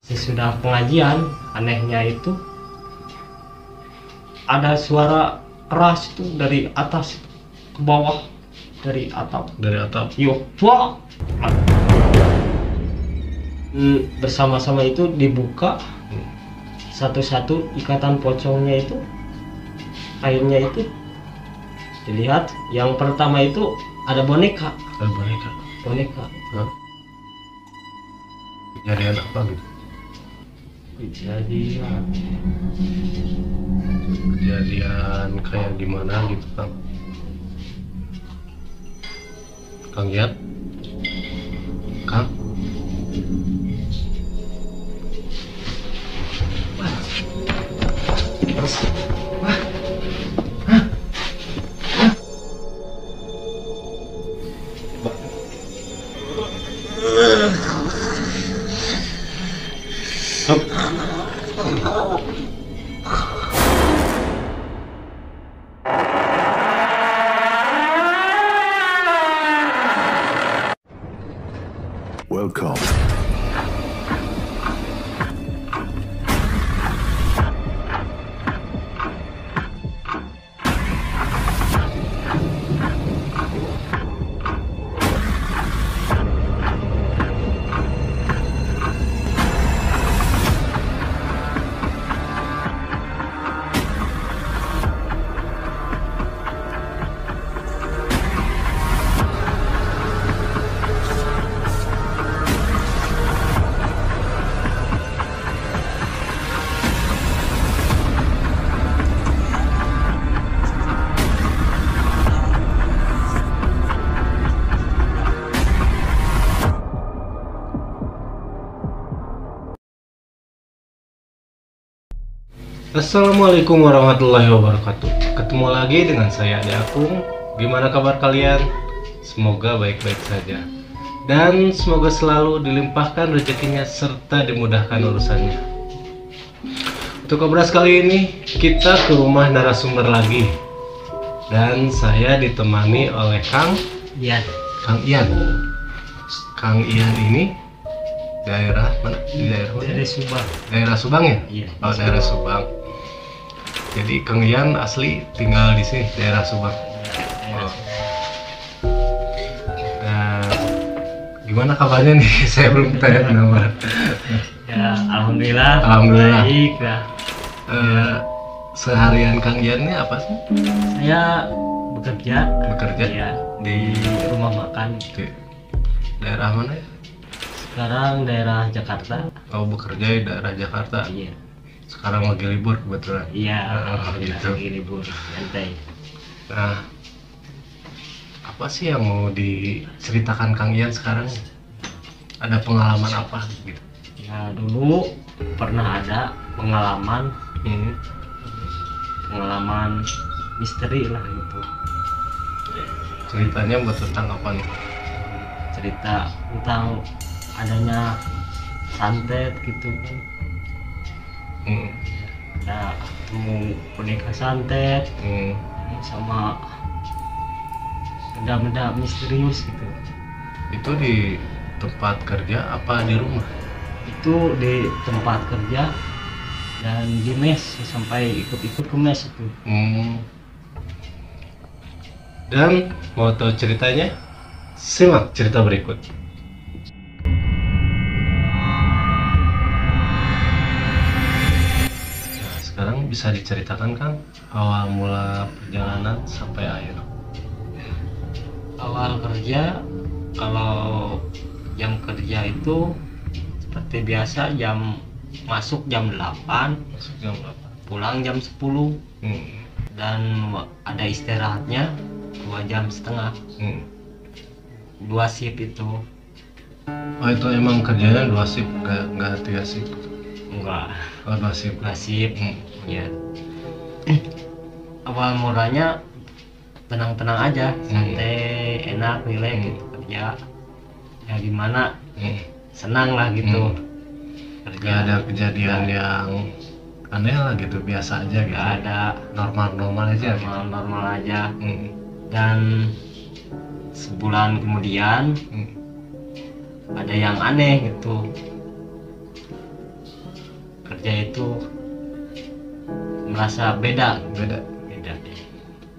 Sesudah pengajian, anehnya itu ada suara keras itu dari atas ke bawah, dari atap. Dari atap. Yuk, wah. Bersama-sama itu dibuka satu-satu ikatan pocongnya itu, kainnya itu dilihat. Yang pertama itu ada boneka. Ada boneka. Boneka. Hah? Kejadian apa gitu? Kejadian kayak gimana gitu Kang? Kang Yat? Kang? Terus? Wah. Hah? Hah? Welcome. Assalamualaikum warahmatullahi wabarakatuh. Ketemu lagi dengan saya Ade Akung. Gimana kabar kalian? Semoga baik-baik saja. Dan semoga selalu dilimpahkan rezekinya serta dimudahkan urusannya. Untuk obras kali ini kita ke rumah narasumber lagi. Dan saya ditemani oleh Kang Iya. Kang Ian. Kang Ian ini daerah mana? Di daerah mana? Dari Subang. Daerah Subang ya? Iya. Oh, daerah Subang. Jadi Kang Ian asli tinggal di sini, daerah Subang. Oh. Nah, gimana kabarnya nih? Saya belum tanya nomor. Ya, alhamdulillah. Alhamdulillah. Baik lah. Seharian Kang Ian ini apa sih? Saya bekerja. Bekerja Ya, di di rumah makan. di daerah mana ya? Sekarang daerah Jakarta. Oh, bekerja di daerah Jakarta. Iya. Sekarang lagi libur kebetulan. Iya. Gitu. Lagi libur santai. Nah, apa sih yang mau diceritakan Kang Ian sekarang? Ada pengalaman apa gitu? Ya, dulu pernah ada pengalaman misteri lah gitu. Ceritanya buat tentang apa nih? Cerita tentang adanya santet gitu kan. Ada mau boneka santet sama benda-benda misterius gitu. Itu di tempat kerja apa di rumah? Itu di tempat kerja dan di mes, sampai ikut-ikut ke mes itu. Dan mau tahu ceritanya? Simak cerita berikut. Nah, sekarang bisa diceritakan Kang awal mula perjalanan sampai akhir. Awal kerja, kalau jam kerja itu seperti biasa, masuk jam 8, Masuk jam berapa? pulang jam 10, dan ada istirahatnya 2,5 jam. 2 shift itu. Oh, itu emang kerjanya 2 shift, nggak 3 shift? Enggak, Oh, 2 shift. 2 shift. Ya. Awal mulanya tenang-tenang aja, santai, enak, rileks gitu kerja. Ya gimana, senang lah gitu. Gak ada kejadian yang aneh lah gitu, biasa aja gitu. Gak ada, Normal aja gitu. normal aja. Dan sebulan kemudian ada yang aneh gitu. kerja itu merasa beda. Beda.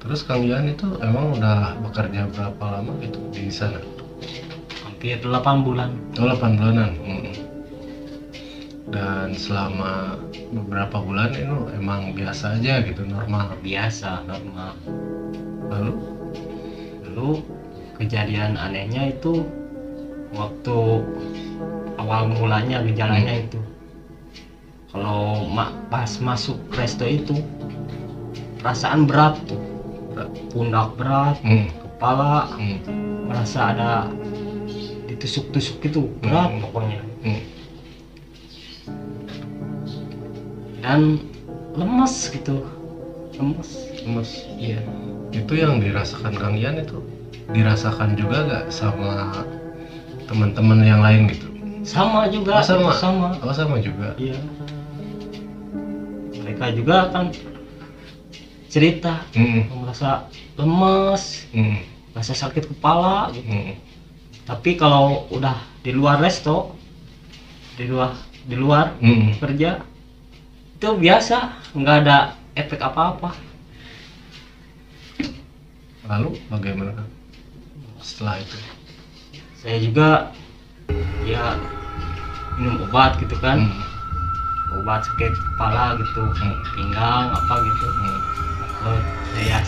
Terus Kang Ian itu emang udah bekerja berapa lama gitu di sana? Hampir 8 bulan. Oh, 8 bulanan. Dan selama beberapa bulan itu emang biasa aja gitu, normal. Biasa, normal. Lalu Kejadian anehnya itu waktu awal mulanya gejalanya itu, kalau pas masuk resto itu perasaan berat tuh, pundak berat, kepala merasa ada ditusuk-tusuk gitu, berat pokoknya. Dan lemes gitu, lemes. Iya. Itu yang dirasakan Kang Ian itu dirasakan juga gak sama teman-teman yang lain gitu? Sama juga. Sama juga. Iya. Mereka juga kan cerita merasa lemes, merasa sakit kepala gitu. Tapi kalau udah di luar resto, di luar kerja itu biasa, nggak ada efek apa-apa. Lalu bagaimana setelah itu? Saya juga ya minum obat gitu kan, obat sakit kepala gitu, pinggang apa gitu. Saya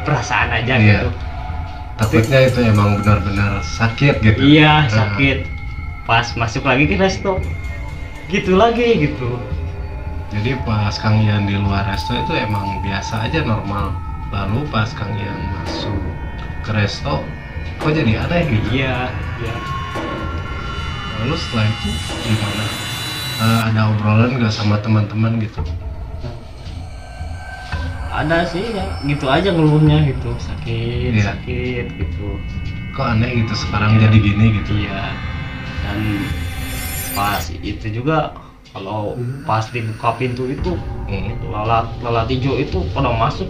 perasaan aja gitu. Takutnya itu emang benar-benar sakit gitu. Iya, sakit. Pas masuk lagi ke resto, gitu lagi gitu. Jadi pas Kang Ian di luar resto itu emang biasa aja, normal. Lalu pas Kang Ian masuk ke resto, kok jadi aneh gitu? Iya. Lalu setelah itu gimana? Ada obrolan nggak sama teman-teman gitu? Ada sih ya, gitu aja ngeluhnya gitu, sakit gitu. Kok aneh gitu sekarang jadi gini gitu? Iya. Dan pas itu juga kalau pas dibuka pintu itu lalat hijau itu pada masuk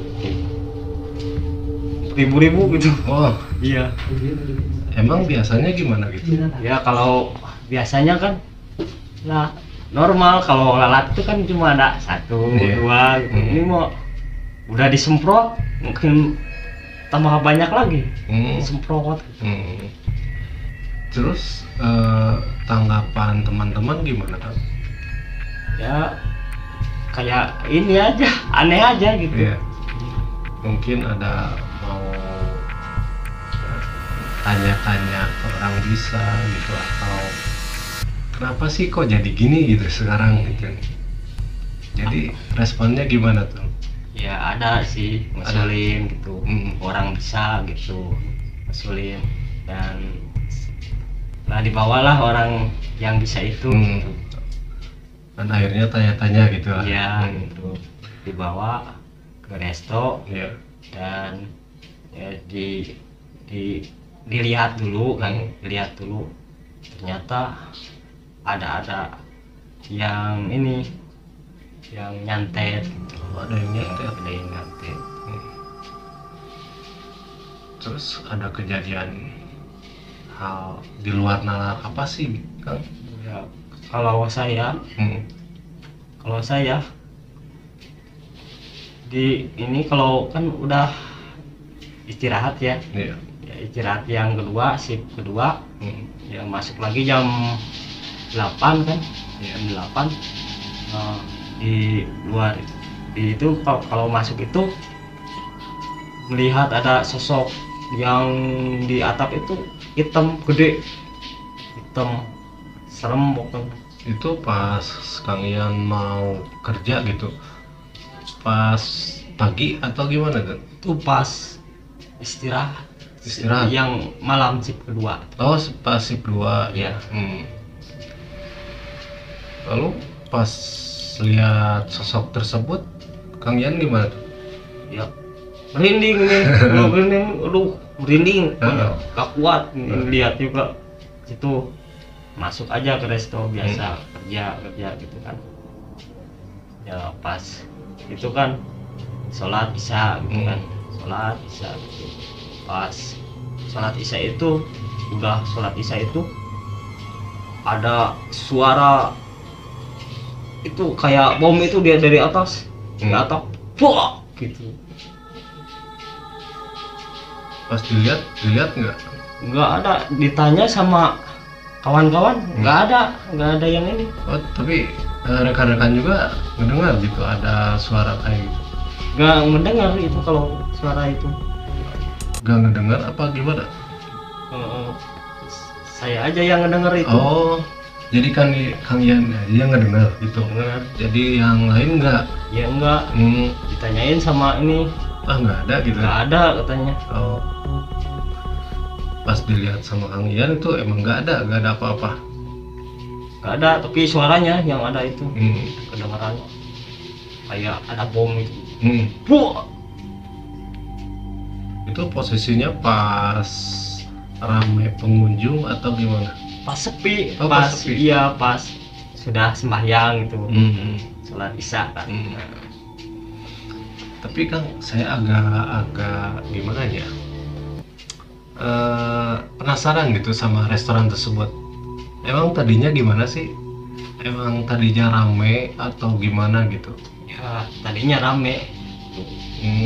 ribu-ribu gitu. Oh iya. Emang biasanya gimana gitu? Ya kalau biasanya kan nah normal, kalau lalat itu kan cuma ada 1, 2 gitu. Ini mau udah disemprot mungkin tambah banyak lagi disemprot gitu. Terus tanggapan teman-teman gimana kan? Ya kayak ini aja, aneh aja gitu. Iya. Mungkin ada mau tanya-tanya ke orang bisa gitu, atau kenapa sih kok jadi gini gitu sekarang gitu. Jadi responnya gimana tuh? Ya ada sih ngusulin gitu, orang bisa gitu ngusulin, dan lah dibawalah orang yang bisa itu gitu. Dan akhirnya tanya-tanya gitu lah. Iya gitu, dibawa ke resto. Dan ya dilihat dulu kan, dilihat dulu, ternyata ada yang ini, yang nyantet gitu. Ada yang nyantet. Terus ada kejadian hal di luar nalar apa sih Kang? Ya kalau saya di ini kalau kan udah istirahat ya, ya istirahat yang kedua, shift kedua, ya masuk lagi jam 8 kan, jam 8 di luar itu kalau masuk itu melihat ada sosok yang di atap itu hitam gede, hitam serem pokoknya. Itu pas Kang Ian mau kerja gitu, pas pagi atau gimana kan? Itu pas istirahat yang malam shift kedua. Oh pas shift 2 ya. Lalu pas lihat sosok tersebut Kang Ian gimana tuh? Ya merinding nih. Merinding gak kuat lihat juga. Situ masuk aja ke resto biasa, kerja gitu kan. Ya pas itu kan sholat isya gitu kan, sholat isya gitu. Pas sholat isya itu ada suara itu kayak bom itu dia dari atas ke atap, wah gitu. Pas dilihat Nggak ada, ditanya sama kawan-kawan nggak ada yang ini. Oh tapi rekan-rekan juga mendengar gitu ada suara kayak gitu? Nggak mendengar itu kalau suara itu. Nggak ngedengar apa gimana? Saya aja yang ngedenger itu. Oh jadi kan Kang Ian aja yang ngedengar gitu. Dengar. Jadi yang lain nggak? Ya enggak. Ditanyain sama ini, Nggak ada gitu. nggak ada katanya. Oh pas dilihat sama Kang Ian itu emang nggak ada apa-apa. Nggak ada, tapi suaranya yang ada itu kedengarannya kayak ada bom itu. Wah, Itu posisinya pas ramai pengunjung atau gimana? pas sepi. Oh, pas sepi. Iya, pas sudah sembahyang itu, sholat isya kan. Tapi Kang saya agak gimana ya, penasaran gitu sama restoran tersebut. Emang tadinya gimana sih? Emang tadinya rame atau gimana gitu? Ya tadinya rame.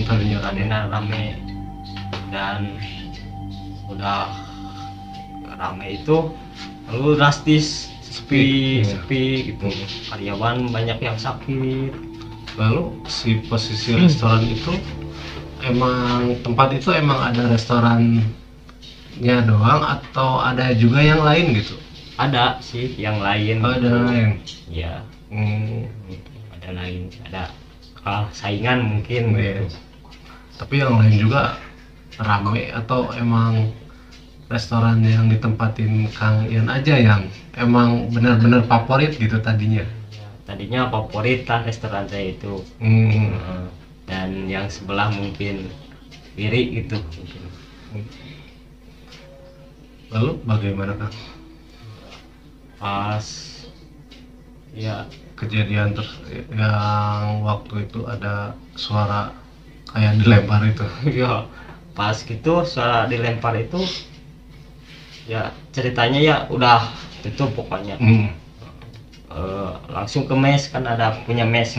Tadinya rame dan udah rame itu lalu drastis sepi gitu. Karyawan banyak yang sakit. Lalu si posisi restoran itu emang tempat itu emang ada restorannya doang atau ada juga yang lain gitu? Ada sih yang lain. Ada lain. Ya. Ada lain, ada saingan mungkin gitu. Tapi yang lain juga rame atau emang restoran yang ditempatin Kang Ian aja yang emang benar-benar favorit gitu tadinya? Tadinya favorit lah restoran saya itu. Dan yang sebelah mungkin iri gitu. Lalu bagaimana Kang? Pas ya Kejadian yang waktu itu ada suara kayak dilempar itu. ya pas gitu suara dilempar itu ya ceritanya ya udah tutup pokoknya. Langsung ke mes, kan ada punya mes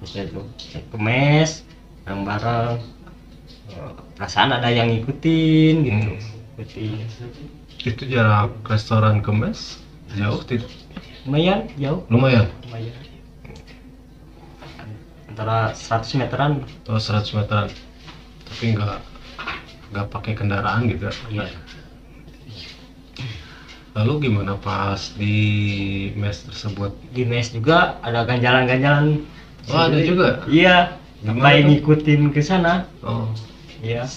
gitu. Ke mes bareng-bareng, perasaan ada yang ngikutin gitu. Itu jarak restoran ke mes jauh tidak? Lumayan jauh. Lumayan. Antara 100 meteran. Oh 100 meteran. Tapi nggak pakai kendaraan gitu? Iya. Lalu gimana pas di mes tersebut? Di mes juga ada ganjalan-ganjalan. Oh ada juga? Iya. Sampai ngikutin ke sana. Oh Iya.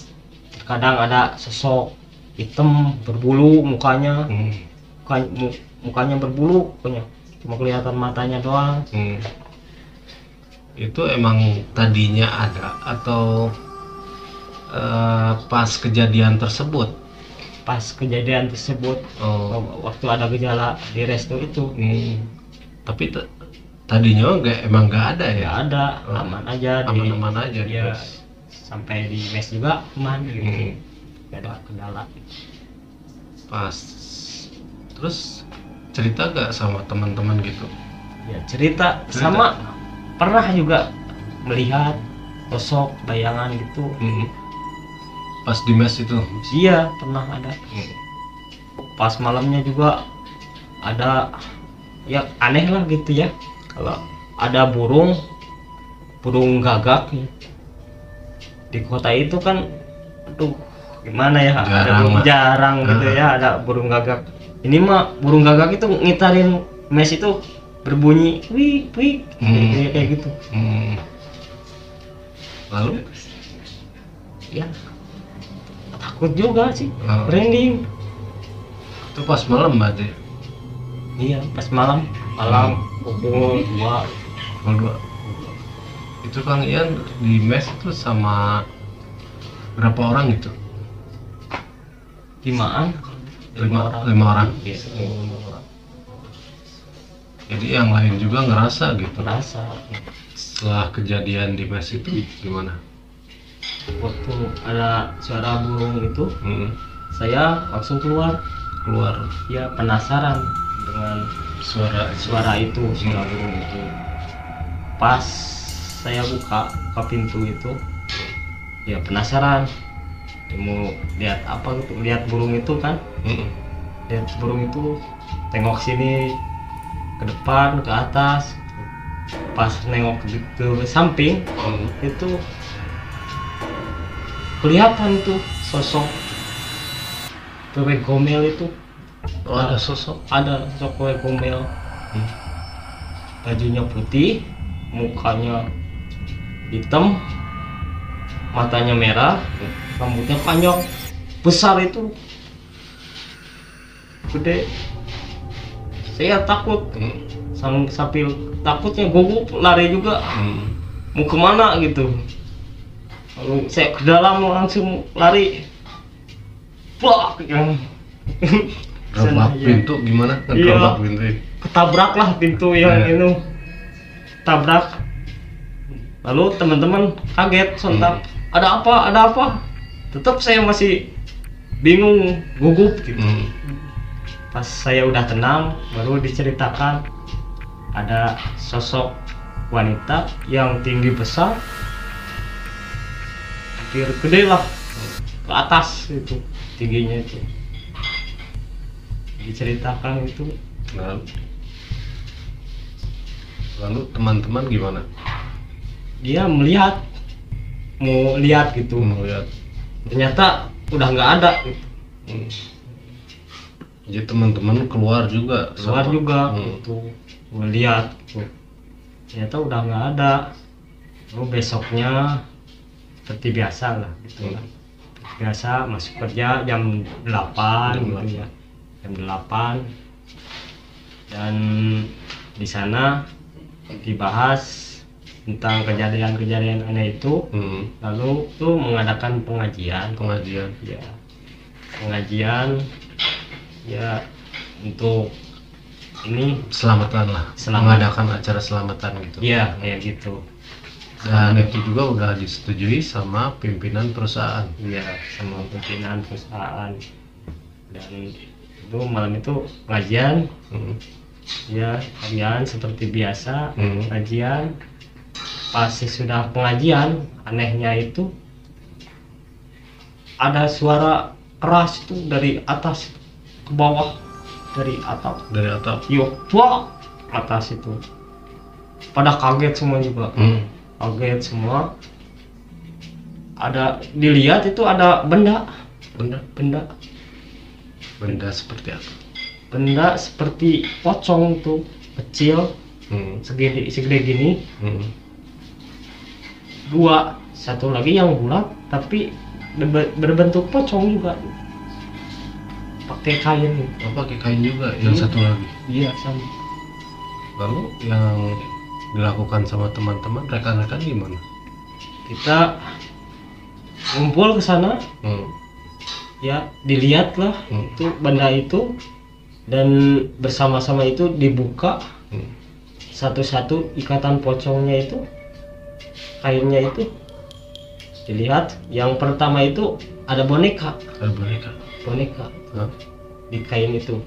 Kadang ada sosok hitam berbulu mukanya. Mukanya berbulu pokoknya. Cuma kelihatan matanya doang. Itu emang tadinya ada atau pas kejadian tersebut? Pas kejadian tersebut. Waktu ada gejala di resto itu. Tapi tadinya emang nggak ada ya? Nggak ada, aman aja. Aman-aman aja di ya, mes. sampai di mes juga aman gitu. Nggak ada kendala. Pas terus cerita gak sama teman-teman gitu? Ya cerita sama, pernah juga melihat sosok bayangan gitu. Pas di mes itu? Iya pernah ada. Pas malamnya juga ada, ya aneh lah gitu ya, kalau ada burung gagak di kota itu kan, aduh gimana ya, jarang gitu ya ada burung gagak. Ini mah burung gagak itu ngitarin mes itu berbunyi wik wik kayak gitu. Lalu ya takut juga sih, merinding. Itu pas malam berarti? Iya pas malam pukul 2. Itu Kang Ian di mes itu sama berapa orang gitu? 5 orang. Iya. Jadi yang lain juga ngerasa gitu? Ngerasa. Setelah kejadian di mes itu gimana? Waktu ada suara burung itu, saya langsung keluar. Ya penasaran dengan suara itu, suara burung itu. pas saya buka pintu itu, ya penasaran mau lihat apa gitu, lihat burung itu kan. Lihat burung itu, tengok sini ke depan ke atas, pas nengok ke samping itu kelihatan tuh sosok cewek gomel itu. Ada sosok cewek gomel, bajunya putih, mukanya hitam, matanya merah, rambutnya panjang besar itu, gede. Saya takut, sambil takutnya gugup lari juga. Mau kemana gitu, lalu saya ke dalam langsung lari. Plak yang Gerbak pintu gimana? Gerbak pintu. Ketabrak lah pintu yang itu, tabrak. Lalu teman-teman kaget sontak. Ada apa? Tetap saya masih bingung, gugup gitu. Pas saya udah tenang, baru diceritakan ada sosok wanita yang tinggi besar, hampir gede lah, ke atas itu tingginya itu. Diceritakan itu. Lalu teman-teman gimana? Dia melihat, mau lihat gitu. Ternyata udah nggak ada gitu. Jadi teman-teman keluar juga gitu, melihat gitu. Ternyata udah nggak ada. Lalu besoknya seperti biasa lah gitu lah. Biasa masuk kerja jam 8 gitu ya. Jam 8, dan di sana dibahas tentang kejadian-kejadian aneh itu. Lalu tuh mengadakan pengajian ya untuk ini selamatan lah, mengadakan acara selamatan gitu. Iya, kayak gitu. Dan itu juga udah disetujui sama pimpinan perusahaan. Iya, sama pimpinan perusahaan. Dan itu malam itu pengajian. Ya, pengajian seperti biasa, pengajian. Pas sudah pengajian, anehnya itu ada suara keras itu dari atas ke bawah, dari atap. Yuk, tua atas itu. Pada kaget semua juga. Kaget semua. Ada dilihat itu ada benda seperti apa? Benda seperti pocong tuh, kecil, segede gini. Dua, satu lagi yang bulat tapi berbentuk pocong juga, pakai kain. Pakai kain juga yang satu lagi. Iya, sama. Lalu yang dilakukan sama teman-teman, rekan-rekan gimana? Kita ngumpul ke sana. Ya, dilihatlah itu benda itu, dan bersama-sama itu dibuka satu-satu ikatan pocongnya itu, kainnya itu dilihat. Yang pertama itu ada boneka di kain itu,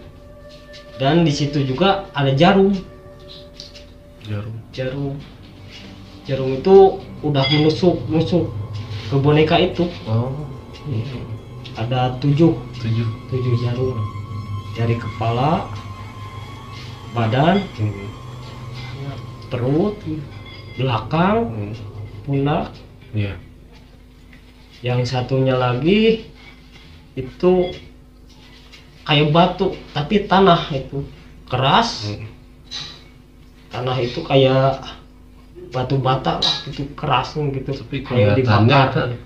dan di situ juga ada jarum itu udah menusuk ke boneka itu. Ada 7 jarum dari kepala, badan, perut, belakang, pundak. Yang satunya lagi itu kayak batu tapi tanah itu keras. Tanah itu kayak batu bata lah gitu, kerasnya gitu. Tapi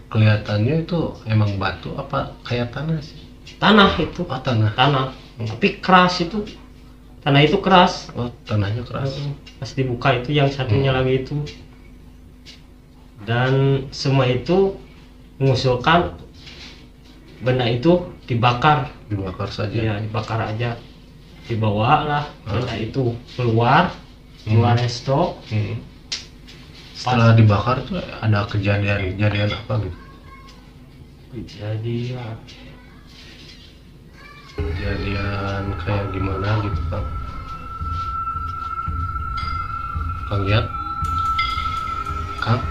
kelihatannya itu emang batu apa kayak tanah sih? Tanah itu. Tanah. Tapi keras itu. Tanah itu keras. Tanahnya keras. Pas dibuka itu yang satunya lagi itu. Dan semua itu mengusulkan benda itu dibakar saja. Iya, dibakar aja. Dibawa lah benda itu keluar resto. Setelah dibakar tuh ada kejadian apa gitu? Kejadian kayak gimana gitu Kang? Kang Giat? Kang.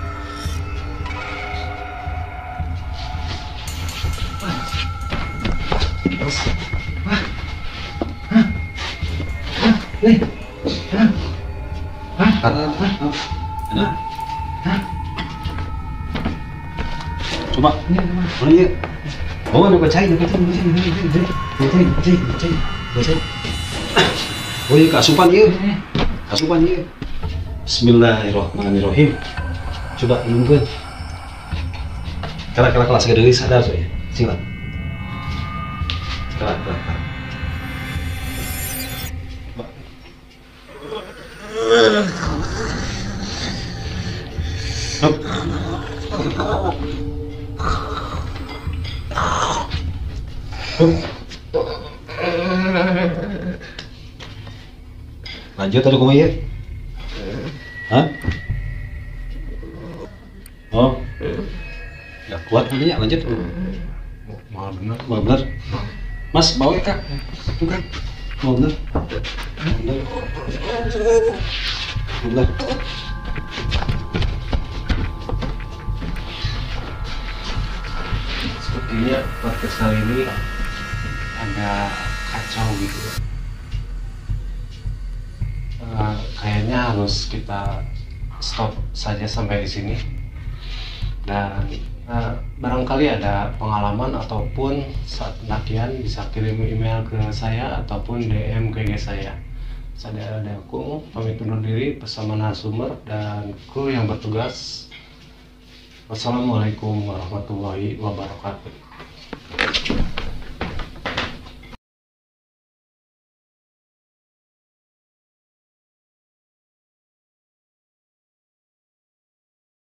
Coba, mana ya? Oh, ada bacain. Oh iya, kasupan iya. Bismillahirrahmanirrahim. Coba ilmukan. Kalau kelas gede sadar saya. Silat. Kelas. Lanjut atau kumaha ya? Hah? Oh. Nggak kuat ini ya, lanjut. Mal bener. Mau bener. Mas, bawa ya, Kak. Tuh, Kak. Mau bener. Bener. Sepertinya podcast kali ini agak kacau gitu ya. Kayaknya harus kita stop saja sampai di sini. Dan barangkali ada pengalaman ataupun saat pendakian bisa kirim email ke saya ataupun DM ke IG saya. Saya ada aku pamit undur diri bersama narasumber dan kru yang bertugas. Wassalamualaikum warahmatullahi wabarakatuh.